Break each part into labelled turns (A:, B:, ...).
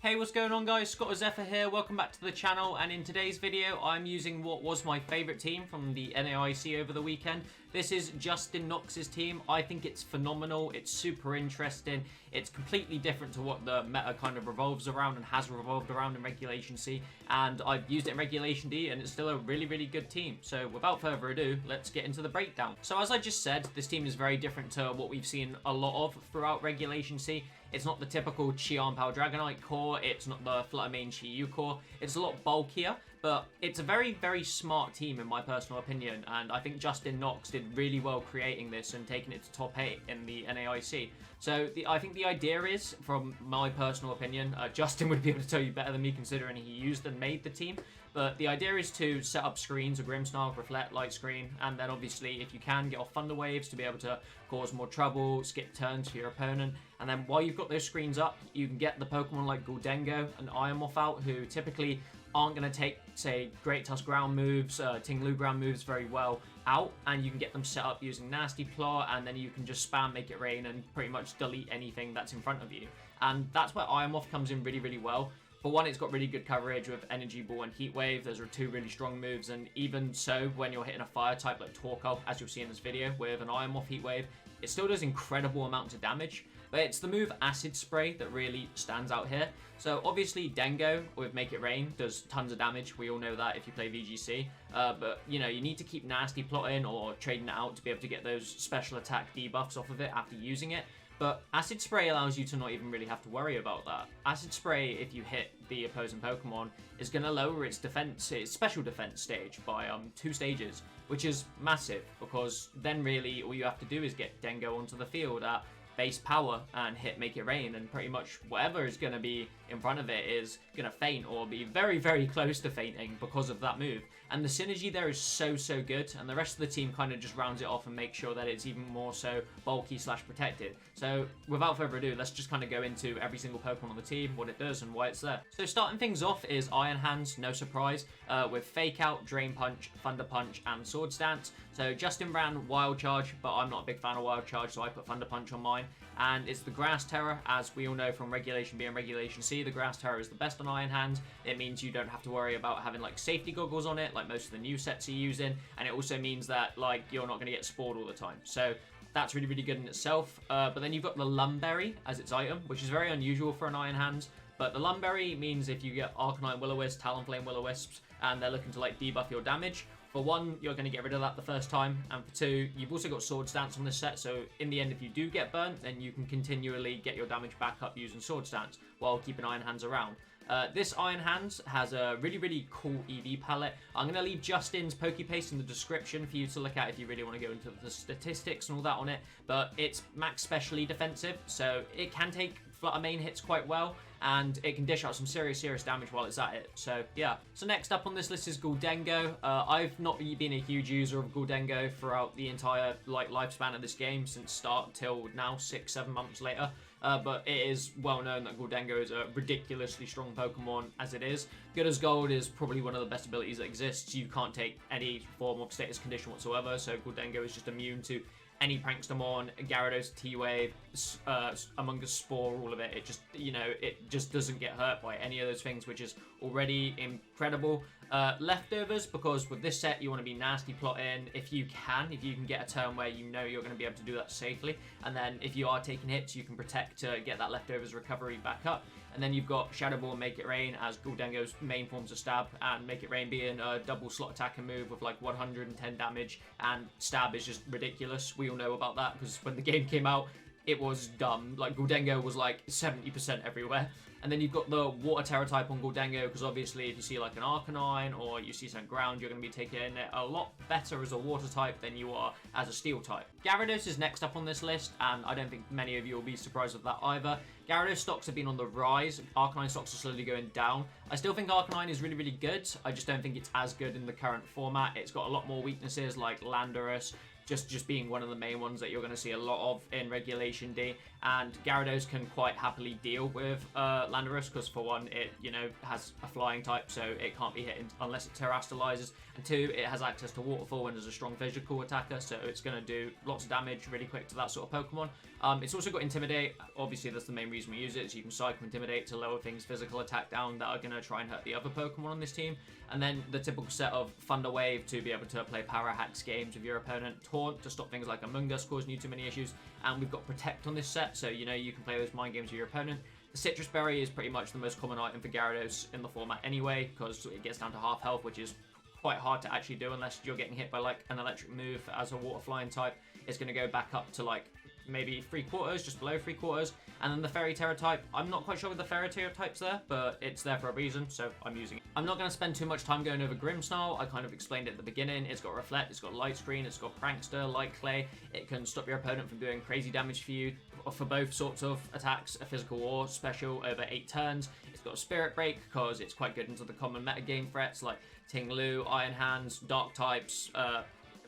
A: Hey, what's going on guys? Scott or Zephr here, welcome back to the channel, and in today's video I'm using what was my favourite team from the NAIC over the weekend. This is Justin Knox's team. I think it's phenomenal, it's super interesting, it's completely different to what the meta kind of revolves around and has revolved around in Regulation C, and I've used it in Regulation D and it's still a really good team. So without further ado, let's get into the breakdown. So as I just said, this team is very different to what we've seen a lot of throughout Regulation C. It's not the typical Chi-Power Dragonite core, it's not the Flutter Mane Chi-Yu core, it's a lot bulkier, but it's a very smart team in my personal opinion, and I think Justin Knox did really well creating this and taking it to top 8 in the NAIC. So I think the idea is, from my personal opinion, Justin would be able to tell you better than me considering he used and made the team, but the idea is to set up screens, a Grimmsnarl, Reflect, Light Screen, and then obviously if you can, get off Thunder Waves to be able to cause more trouble, skip turns for your opponent, and then while you've got those screens up, you can get the Pokemon like Gholdengo and Iron Moth out, who typically aren't going to take, say, Great Tusk ground moves, Tinglu ground moves very well out, and you can get them set up using Nasty Plot, and then you can just spam Make It Rain and pretty much delete anything that's in front of you. And that's where Iron Moth comes in really well. For one, it's got really good coverage with Energy Ball and Heat Wave. Those are two really strong moves, and even so, when you're hitting a fire type like Torkoal, as you'll see in this video, with an Iron Moth Heat Wave, it still does incredible amounts of damage. But it's the move Acid Spray that really stands out here. So obviously Dengo with Make It Rain does tons of damage. We all know that if you play VGC. But you know, you need to keep Nasty Plotting or trading it out to be able to get those special attack debuffs off of it after using it. But Acid Spray allows you to not even really have to worry about that. Acid Spray, if you hit the opposing Pokemon, is going to lower its defense, its special defense stage by 2 stages, which is massive, because then really all you have to do is get Dengo onto the field at base power and hit Make It Rain, and pretty much whatever is going to be in front of it is going to faint or be very close to fainting because of that move. And the synergy there is so good, and the rest of the team kind of just rounds it off and makes sure that it's even more so bulky / protected. So without further ado, let's just kind of go into every single Pokemon on the team, what it does and why it's there. So starting things off is Iron Hands, no surprise, with Fake Out, Drain Punch, Thunder Punch and Sword Stance. So Justin ran Wild Charge, but I'm not a big fan of Wild Charge, so I put Thunder Punch on mine. And it's the Grass Terror. As we all know from Regulation B and Regulation C, the Grass Terror is the best on Iron Hands. It means you don't have to worry about having like safety goggles on it, like most of the new sets are using, and it also means that like you're not going to get spoiled all the time. So that's really good in itself. But then you've got the Lumberry as its item, which is very unusual for an Iron Hands. But the Lumberry means if you get Arcanine Will-O-Wisp, Talonflame Will-O-Wisps, and they're looking to like debuff your damage, for one, you're going to get rid of that the first time, and for two, you've also got Sword Stance on this set, so in the end, if you do get burnt, then you can continually get your damage back up using Sword Stance, while keeping Iron Hands around. This Iron Hands has a really cool EV palette. I'm going to leave Justin's Pokepaste in the description for you to look at if you really want to go into the statistics and all that on it, but it's max specially defensive, so it can take Flutter Mane hits quite well, and it can dish out some serious damage while it's at it. So yeah. So next up on this list is Gholdengo. I've not been a huge user of Gholdengo throughout the entire lifespan of this game, since start till now, 6-7 months later. But it is well known that Gholdengo is a ridiculously strong Pokemon as it is. Good as Gold is probably one of the best abilities that exists. You can't take any form of status condition whatsoever, so Gholdengo is just immune to any Prankstamon, Gyarados, T-Wave, Among Us Spore, all of it. It just, you know, it just doesn't get hurt by any of those things, which is already incredible. Leftovers, because with this set you want to be Nasty Plotting if you can get a turn where you know you're going to be able to do that safely, and then if you are taking hits you can protect to get that Leftovers recovery back up. And then you've got Shadow Ball and Make It Rain as Gholdengo's main forms of stab, and Make It Rain being a double slot attacking move with like 110 damage, and stab is just ridiculous. We all know about that because when the game came out, it was dumb. Like Gholdengo was like 70% everywhere. And then you've got the Water Terror type on Gholdengo, because obviously if you see like an Arcanine or you see some ground, you're going to be taking it a lot better as a Water type than you are as a Steel type. Gyarados is next up on this list, and I don't think many of you will be surprised with that either. Gyarados stocks have been on the rise. Arcanine stocks are slowly going down. I still think Arcanine is really good. I just don't think it's as good in the current format. It's got a lot more weaknesses like Landorus, just being one of the main ones that you're going to see a lot of in Regulation D. And Gyarados can quite happily deal with Landorus, because for one, it, you know, has a flying type, so it can't be hit unless it terastallizes, and two, it has access to Waterfall and is a strong physical attacker, so it's going to do lots of damage really quick to that sort of Pokemon. It's also got Intimidate. Obviously, that's the main reason we use it, so you can cycle Intimidate to lower things physical attack down that are going to try and hurt the other Pokemon on this team. And then the typical set of Thunder Wave to be able to play Power Hacks games with your opponent, Taunt to stop things like Amoonguss causing you too many issues, and we've got Protect on this set, so you know you can play those mind games with your opponent. The Citrus Berry is pretty much the most common item for Gyarados in the format anyway, because it gets down to half health, which is quite hard to actually do unless you're getting hit by like an electric move as a water flying type. It's going to go back up to like maybe 3/4, just below 3/4. And then the Fairy Terra type, I'm not quite sure with the Fairy Terra types there, but it's there for a reason, so I'm using it. I'm not going to spend too much time going over Grimmsnarl. I kind of explained it at the beginning. It's got Reflect, it's got Light Screen, it's got Prankster, Light Clay. It can stop your opponent from doing crazy damage for you for both sorts of attacks, a physical or special, over 8 turns. It's got Spirit Break because it's quite good into the common metagame threats like Ting-Lu, Iron Hands, Dark types,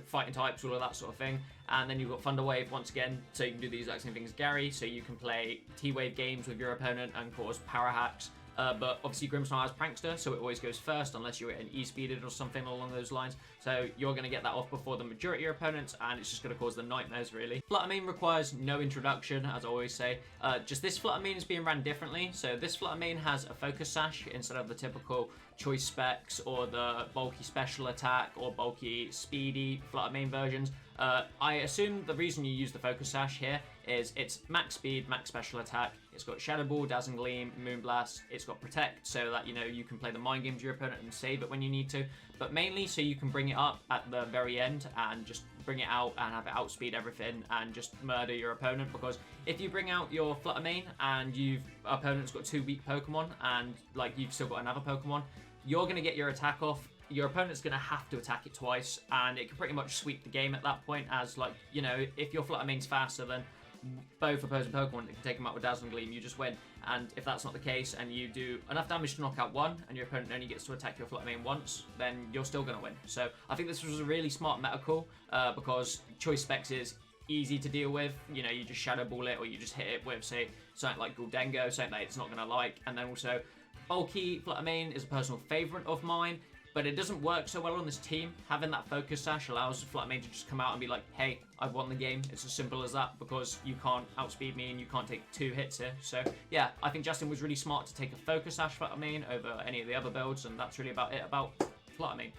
A: fighting types, all of that sort of thing. And then you've got Thunder Wave once again, so you can do the exact same thing as Gary, so you can play T-Wave games with your opponent and cause power hacks. But obviously Grimmsnarl has Prankster, so it always goes first unless you're an E-speeded or something along those lines. So you're going to get that off before the majority of your opponents, and it's just going to cause them nightmares, really. Flutter Mane requires no introduction, as I always say. Just this Flutter Mane is being ran differently. So this Flutter Mane has a Focus Sash instead of the typical Choice Specs or the bulky Special Attack or bulky Speedy Flutter Mane versions. I assume the reason you use the Focus Sash here is it's max speed, max special attack. It's got Shadow Ball, Dazzling Gleam, Moonblast. It's got Protect, so that, you know, you can play the mind games with your opponent and save it when you need to. But mainly so you can bring it up at the very end and just bring it out and have it outspeed everything and just murder your opponent. Because if you bring out your Flutter Mane and opponent's got 2 weak Pokemon and like you've still got another Pokemon, you're going to get your attack off. Your opponent's going to have to attack it twice, and it can pretty much sweep the game at that point, as, like, you know, if your Flutter Mane's faster than both opposing Pokemon, it can take them out with Dazzling Gleam, you just win. And if that's not the case, and you do enough damage to knock out one, and your opponent only gets to attack your Flutter Mane once, then you're still going to win. So I think this was a really smart meta call, because Choice Specs is easy to deal with. You know, you just Shadow Ball it, or you just hit it with, say, something like Gholdengo, something that it's not going to like. And then also, bulky Flutter Mane is a personal favourite of mine, but it doesn't work so well on this team. Having that Focus Sash allows Flutter Mane to just come out and be like, hey, I've won the game. It's as simple as that, because you can't outspeed me and you can't take 2 hits here. So yeah, I think Justin was really smart to take a Focus Sash Flutter Mane over any of the other builds, and that's really about it about Flutter Mane.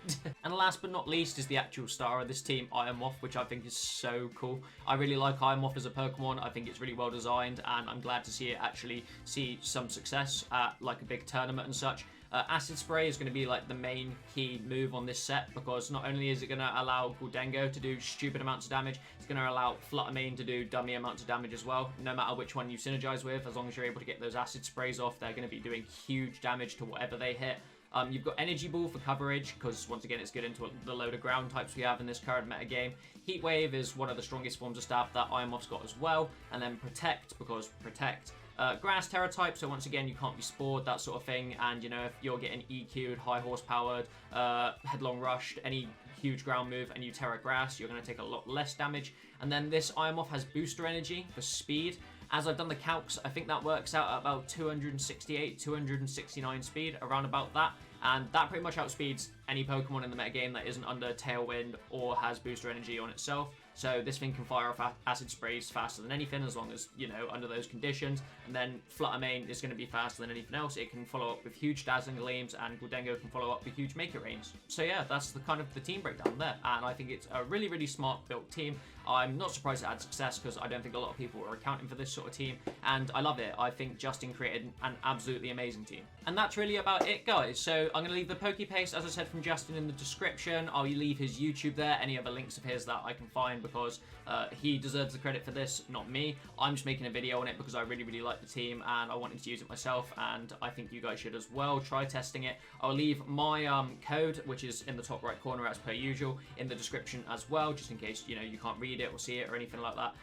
A: And last but not least is the actual star of this team, Iron Moth, which I think is so cool. I really like Iron Moth as a Pokemon. I think it's really well designed, and I'm glad to see it actually see some success at like a big tournament and such. Acid Spray is going to be like the main key move on this set, because not only is it going to allow Gholdengo to do stupid amounts of damage, it's going to allow Flutter Mane to do dummy amounts of damage as well. No matter which one you synergize with, as long as you're able to get those Acid Sprays off, they're going to be doing huge damage to whatever they hit. You've got Energy Ball for coverage, because once again it's good into the load of ground types we have in this current meta game. Heat Wave is one of the strongest forms of stab that Iron Moth's got as well. And then Protect, because Protect. Grass Terra type, so once again you can't be spored, that sort of thing. And you know, if you're getting EQ'd, high horsepowered, headlong rushed, any huge ground move, and you Terra Grass, you're going to take a lot less damage. And then this Iron Moth has Booster Energy for speed. As I've done the calcs, I think that works out at about 268, 269 speed, around about that. And that pretty much outspeeds any Pokemon in the metagame that isn't under Tailwind or has Booster Energy on itself. So this thing can fire off Acid Sprays faster than anything, as long as, you know, under those conditions. And then Flutter Mane is going to be faster than anything else. It can follow up with huge Dazzling Gleams, and Gholdengo can follow up with huge Make It Rains. So yeah, that's the kind of the team breakdown there. And I think it's a really, really smart built team. I'm not surprised it had success, because I don't think a lot of people were accounting for this sort of team. And I love it. I think Justin created an absolutely amazing team. And that's really about it, guys. So I'm going to leave the Pokepaste, as I said, from Justin in the description. I'll leave his YouTube there, any other links of his that I can find, because he deserves the credit for this, not me. I'm just making a video on it because I really, really like the team and I wanted to use it myself, and I think you guys should as well. Try testing it. I'll leave my code, which is in the top right corner as per usual, in the description as well, just in case, you know, you can't read read it or see it or anything like that.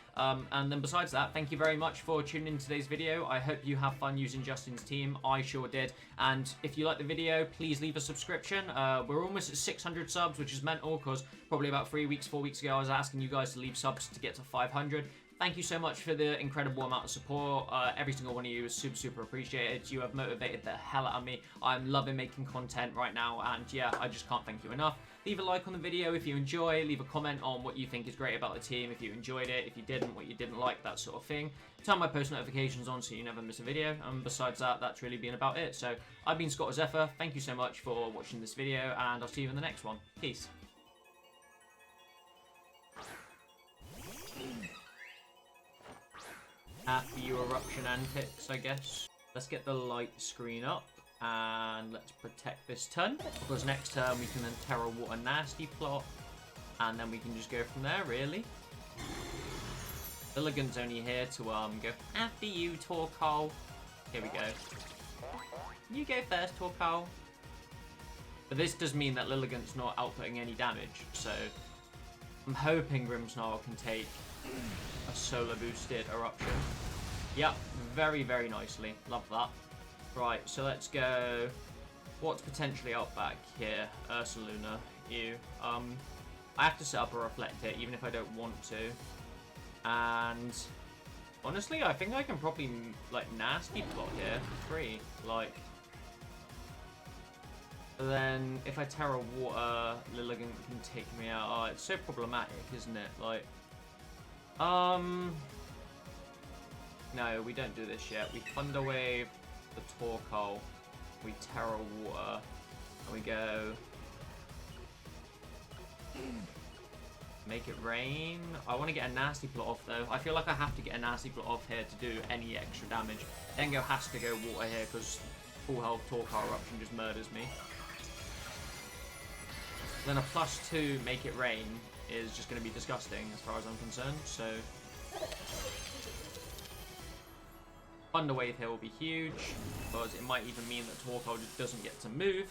A: And then besides that, thank you very much for tuning in today's video. I hope you have fun using Justin's team. I sure did. And if you like the video, please leave a subscription. We're almost at 600 subs, which is mental, because probably about 3 weeks, 4 weeks ago, I was asking you guys to leave subs to get to 500. Thank you so much for the incredible amount of support. Every single one of you is super, super appreciated. You have motivated the hell out of me. I'm loving making content right now, and yeah, I just can't thank you enough. Leave a like on the video if you enjoy. Leave a comment on what you think is great about the team, if you enjoyed it, if you didn't, what you didn't like, that sort of thing. Turn my post notifications on so you never miss a video. And besides that, that's really been about it. So I've been Scott Zephr. Thank you so much for watching this video, and I'll see you in the next one. Peace. After your eruption antics, I guess. Let's get the light screen up and let's protect this turn, because next turn we can then Terra Water Nasty Plot, and then we can just go from there, really. Lilligant's only here to go after you, Torkoal. Here we go. You go first, Torkoal. But this does mean that Lilligant's not outputting any damage, so I'm hoping Grimmsnarl can take a solar boosted eruption. Yep, very, very nicely. Love that. Right, so let's go. What's potentially out back here? Ursaluna, you. I have to set up a Reflector, even if I don't want to. And honestly, I think I can probably like Nasty Plot here for free. Like, then if I Terra Water, Lilligant can take me out. Oh, it's so problematic, isn't it? Like, no, we don't do this yet. We Thunder Wave the Torkoal, we Terra Water, and we go make it rain. I want to get a Nasty Plot off though. I feel like I have to get a Nasty Plot off here to do any extra damage. Gholdengo has to go water here because full health Torkoal Eruption just murders me. Then a +2 make it rain is just going to be disgusting as far as I'm concerned, so Thunder Wave here will be huge, because it might even mean that Torkoal just doesn't get to move.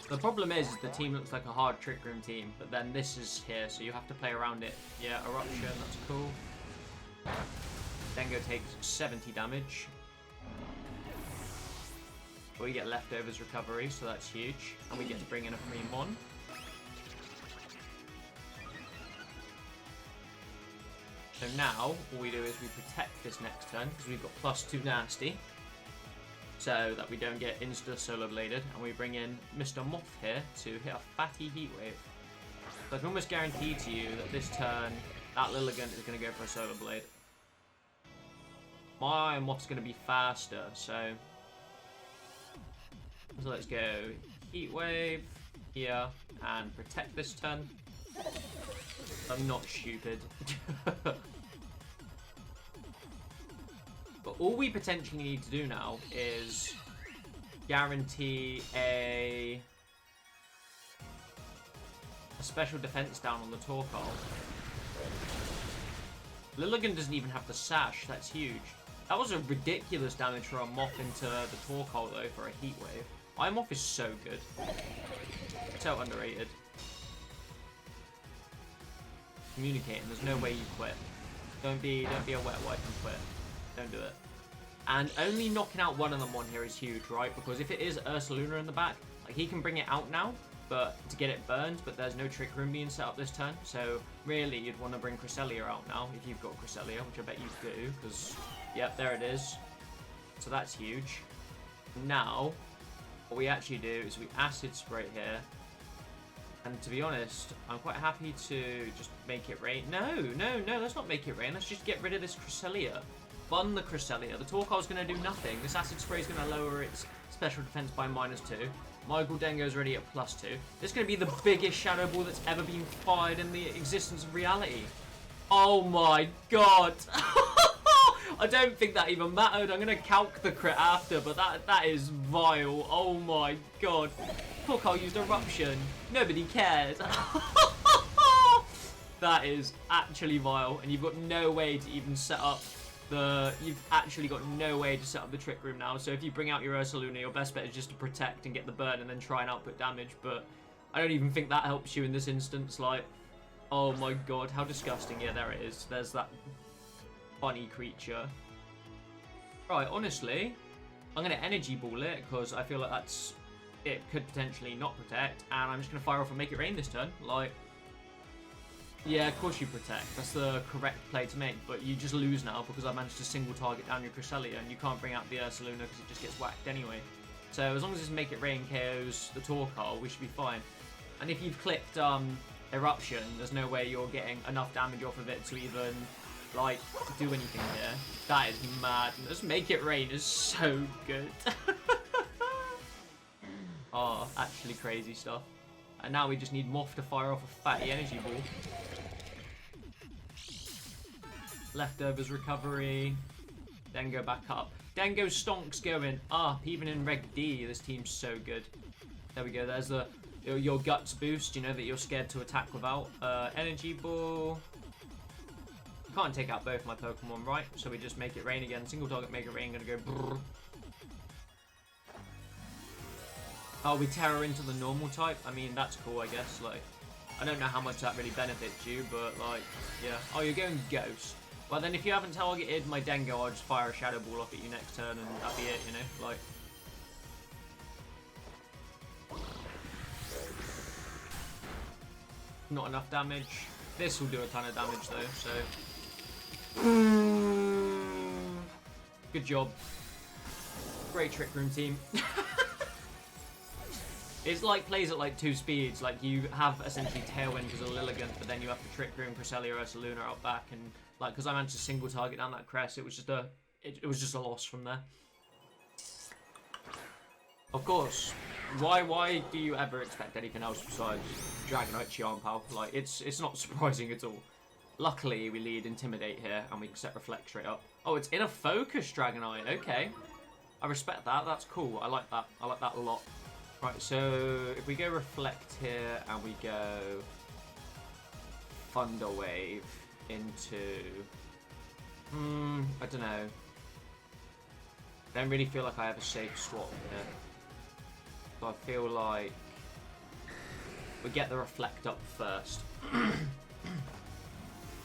A: The problem is the team looks like a hard Trick Room team, but then this is here, so you have to play around it. Yeah, Eruption, that's cool. Gholdengo takes 70 damage. We get Leftovers Recovery, so that's huge. And we get to bring in a free Mon. So now, all we do is we protect this next turn, because we've got +2 Nasty, so that we don't get insta-Solar Bladed, and we bring in Mr. Moth here to hit a fatty Heat Wave. So I can almost guarantee to you that this turn, that Lilligant is going to go for a Solar Blade. My Moth's going to be faster, so let's go Heat Wave here, and protect this turn. I'm not stupid. But all we potentially need to do now is guarantee a special defense down on the Torkoal. Lilligant doesn't even have the Sash, that's huge. That was a ridiculous damage for a Moth into the Torkoal though for a Heat Wave. My Moth is so good. So underrated. Communicating, there's no way you quit. Don't be a wet wipe and quit. Don't do it. And only knocking out one of them on here is huge, right? Because if it is Ursaluna in the back, like he can bring it out now, but to get it burned, but there's no Trick Room being set up this turn. So really you'd want to bring Cresselia out now if you've got Cresselia, which I bet you do, because yep, there it is. So that's huge. Now, what we actually do is we Acid Spray here. And to be honest, I'm quite happy to just make it rain. No, let's not make it rain. Let's just get rid of this Cresselia. Bun the Cresselia. The Torkoal's going to do nothing. This Acid Spray is going to lower its special defense by -2. My Gholdengo's already at +2. This is going to be the biggest Shadow Ball that's ever been fired in the existence of reality. Oh my god. I don't think that even mattered. I'm going to calc the crit after, but that is vile. Oh my god. Torkoal used Eruption. Nobody cares. That is actually vile, and you've got no way to even set up You've actually got no way to set up the Trick Room now. So if you bring out your Ursaluna, your best bet is just to protect and get the burn and then try and output damage. But I don't even think that helps you in this instance. Like, oh my god, how disgusting. Yeah, there it is. There's that funny creature. Right, honestly, I'm going to Energy Ball it because I feel like it could potentially not protect. And I'm just going to fire off and make it rain this turn. Like, yeah, of course you protect. That's the correct play to make, but you just lose now because I managed to single target down your Cresselia and you can't bring out the Ursaluna because it just gets whacked anyway. So as long as this Make It Rain KOs the Torkoal, we should be fine. And if you've clicked Eruption, there's no way you're getting enough damage off of it to even, like, do anything here. That is madness. Make It Rain is so good. Oh, actually crazy stuff. And now we just need Moth to fire off a fatty Energy Ball. Leftovers recovery. Then go back up. Dengo Stonk's going up. Even in Reg D, this team's so good. There we go. There's your Guts boost. You know that you're scared to attack without. Energy Ball. You can't take out both my Pokemon, right? So we just Make It Rain again. Single target Make It Rain. Gonna go brrr. Oh, we Terror into the normal type? I mean, that's cool, I guess. Like, I don't know how much that really benefits you, but, like, yeah. Oh, you're going Ghost. Well, then if you haven't targeted my Dengo, I'll just fire a Shadow Ball off at you next turn, and that'll be it, you know? Like... Not enough damage. This will do a ton of damage, though, so... Good job. Great Trick Room team. It's like plays at like 2 speeds. Like you have essentially Tailwind because of Lilligant, but then you have the Trick Room, Cresselia, Ursaluna out back, and like because I managed to single target down that Crest, it was just a loss from there. Of course, why do you ever expect anything else besides Dragonite Chiampao? Like it's not surprising at all. Luckily, we lead Intimidate here, and we can set Reflect straight up. Oh, it's in a focus Dragonite. Okay, I respect that. That's cool. I like that. I like that a lot. Right, so if we go Reflect here and we go Thunder Wave into... I don't know. I don't really feel like I have a safe swap here. So I feel like we get the Reflect up first.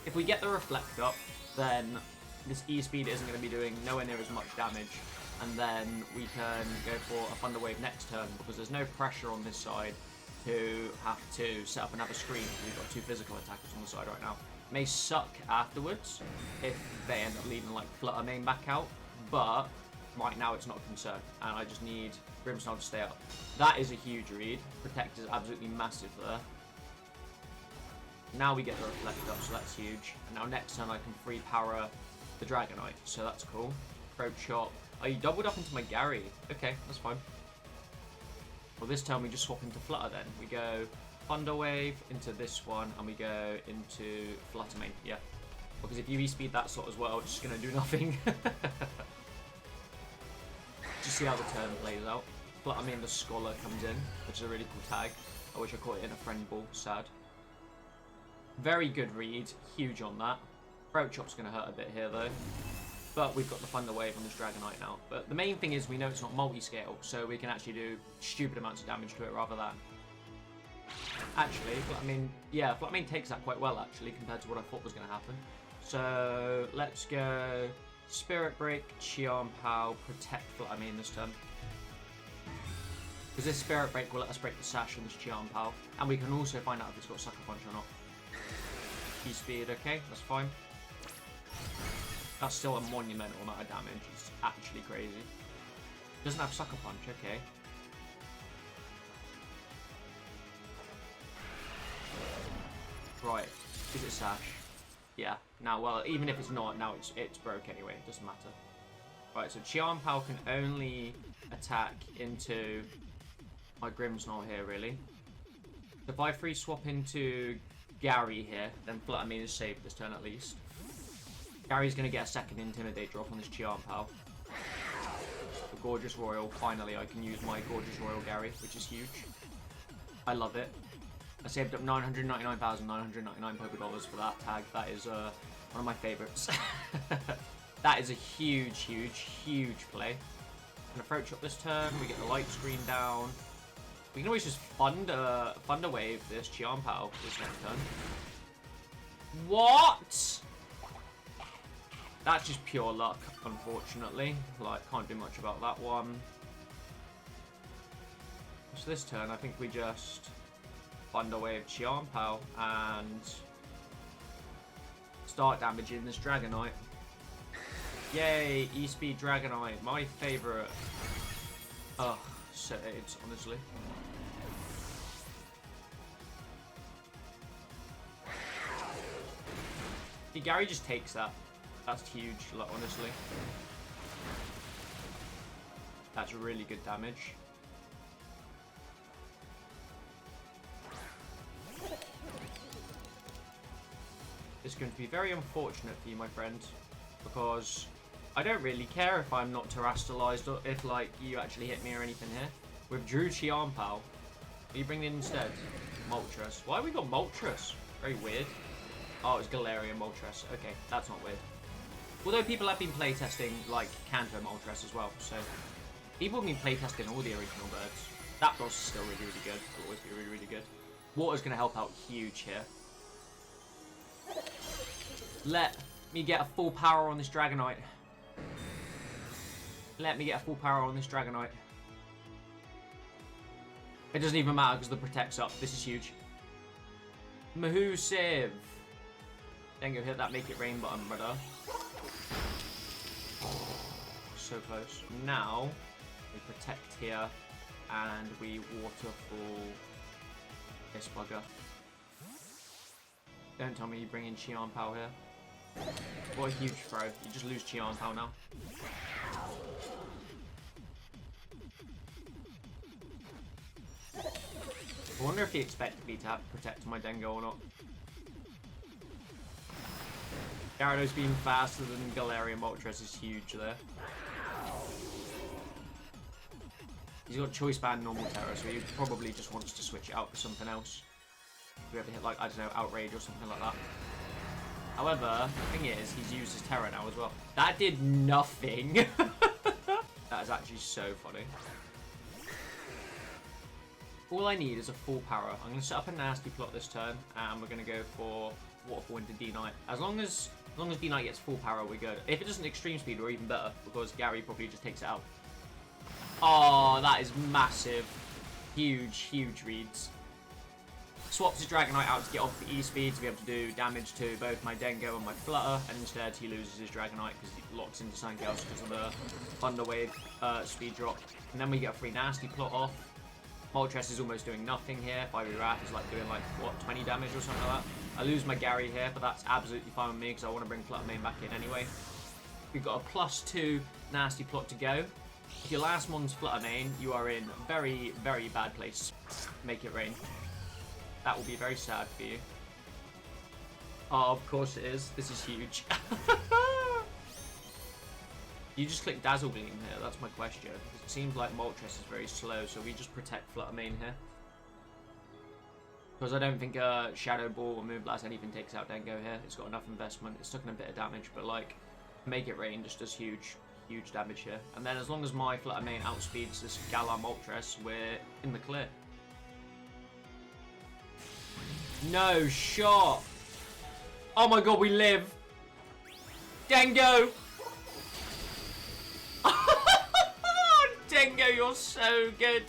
A: If we get the Reflect up, then this E-Speed isn't going to be doing nowhere near as much damage. And then we can go for a Thunder Wave next turn because there's no pressure on this side to have to set up another screen. We've got 2 physical attackers on the side right now. May suck afterwards if they end up leaving like Flutter Mane back out, but right now it's not a concern, and I just need Grimmsnarl to stay up. That is a huge read. Protect is absolutely massive there. Now we get the Reflect up, so that's huge. And now next turn I can free power the Dragonite, so that's cool. Probe Chop. Oh, you doubled up into my Gary. Okay, that's fine. Well, this turn we just swap into Flutter then. We go Thunder Wave into this one, and we go into Flutter Mane. Yeah. Because if you E-Speed that slot as well, it's just going to do nothing. Just see how the turn plays out. Flutter Mane, the Scholar comes in, which is a really cool tag. I wish I caught it in a Friend Ball. Sad. Very good read. Huge on that. Throat Chop's going to hurt a bit here, though. But we've got the Thunder Wave on this Dragonite now. But the main thing is we know it's not multi-scale, so we can actually do stupid amounts of damage to it rather than... Actually, Flutter Mane, yeah, Flutter Mane takes that quite well, actually, compared to what I thought was going to happen. So, let's go Spirit Break, Chiampao, Protect Flutter Mane this turn. Because this Spirit Break will let us break the Sash on this Chiampao. And we can also find out if it's got Sucker Punch or not. E-Speed, okay, that's fine. That's still a monumental amount of damage. It's actually crazy. Doesn't have Sucker Punch, okay. Right, is it Sash? Yeah. Now, well, even if it's not, now it's broke anyway. It doesn't matter. Right, so Chiampao can only attack into my Grimmsnarl here, really. If I free swap into Gary here, then Flutter Mane is saved this turn at least. Gary's going to get a second Intimidate drop on this Chiampao. The Gorgeous Royal. Finally, I can use my Gorgeous Royal Gary, which is huge. I love it. I saved up 999,999 Poké Dollars for that tag. That is one of my favourites. That is a huge, huge, huge play. Gonna approach up this turn. We get the light screen down. We can always just Thunder Wave this Chiampao this next turn. What? That's just pure luck, unfortunately. Like, can't do much about that one. So this turn, I think we just Thunder Wave Chiampao and start damaging this Dragonite. Yay, E-Speed Dragonite, my favourite. Ugh, so AIDS, honestly. Gary just takes that. That's huge, like, honestly. That's really good damage. It's going to be very unfortunate for you, my friend, because I don't really care if I'm not terastallized or if, like, you actually hit me or anything here. Withdrew Chiampao. What are you bringing in instead? Moltres. Why have we got Moltres? Very weird. Oh, it's Galarian Moltres. Okay, that's not weird. Although people have been playtesting, like, Kanto Moltres as well, so people have been playtesting all the original birds. That boss is still really, really good. It'll always be really, really good. Water's going to help out huge here. Let me get a full power on this Dragonite. Let me get a full power on this Dragonite. It doesn't even matter because the Protect's up. This is huge. Mahusive. Gholdengo hit that Make It Rain button, brother. So close. Now, we Protect here, and we Waterfall this bugger. Don't tell me you bring in Chiampao here. What a huge throw. You just lose Chiampao now. I wonder if he expected me to have Protect my Gholdengo or not. Gyarados being faster than Galarian Moltres is huge there. He's got Choice Band Normal Terror, so he probably just wants to switch it out for something else. If we ever hit, like, I don't know, Outrage or something like that. However, the thing is, he's used his Terror now as well. That did nothing. That is actually so funny. All I need is a full power. I'm going to set up a nasty plot this turn, and we're going to go for Waterfall into D-Knight. As long as D-Knight gets full power, we're good. If it doesn't Extreme Speed, we're even better, because Gary probably just takes it out. Oh, that is massive. Huge, huge reads. Swaps his Dragonite out to get off the E-Speed to be able to do damage to both my Gholdengo and my Flutter, and instead he loses his Dragonite because he locks into something else because of the Thunder Wave speed drop. And then we get a free nasty plot off. Moltres is almost doing nothing here. Fiery Wrath is like doing like, what, 20 damage or something like that. I lose my Gary here, but that's absolutely fine with me because I want to bring Flutter Mane back in anyway. We've got a +2 nasty plot to go. If your last one's Flutter Mane, you are in a very, very bad place. Make it rain. That will be very sad for you. Oh, of course it is. This is huge. You just click Dazzle Gleam here, that's my question. It seems like Moltres is very slow, so we just protect Flutter Mane here. Because I don't think Shadow Ball or Moonblast, anything takes out Gholdengo here. It's got enough investment. It's taken a bit of damage, but like, Make It Rain just does huge, huge damage here. And then as long as my Flutter Mane outspeeds this Galar Moltres, we're in the clear. No shot! Oh my god, we live! Gholdengo! Gholdengo, you're so good!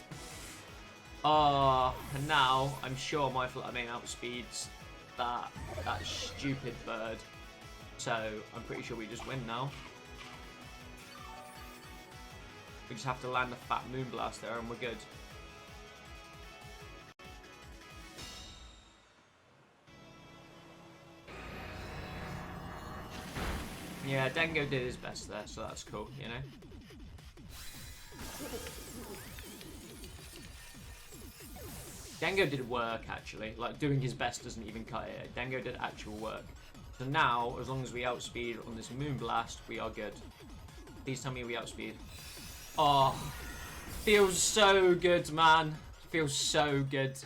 A: And now I'm sure my Flutter Mane outspeeds that stupid bird. So I'm pretty sure we just win now. We just have to land a fat Moonblast there and we're good. Yeah, Gholdengo did his best there, so that's cool, you know? Gholdengo did work, actually. Like, doing his best doesn't even cut it. Gholdengo did actual work. So now, as long as we outspeed on this Moonblast, we are good. Please tell me we outspeed. Oh, feels so good, man. Feels so good.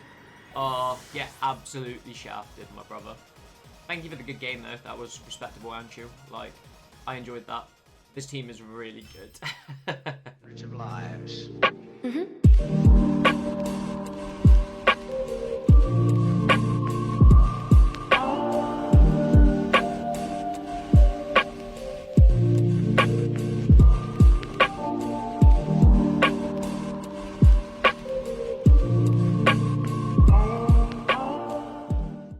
A: Oh, yeah, absolutely shafted, my brother. Thank you for the good game, though. That was respectable, Anshu. Like, I enjoyed that. This team is really good.
B: Of lives.
C: Mm-hmm.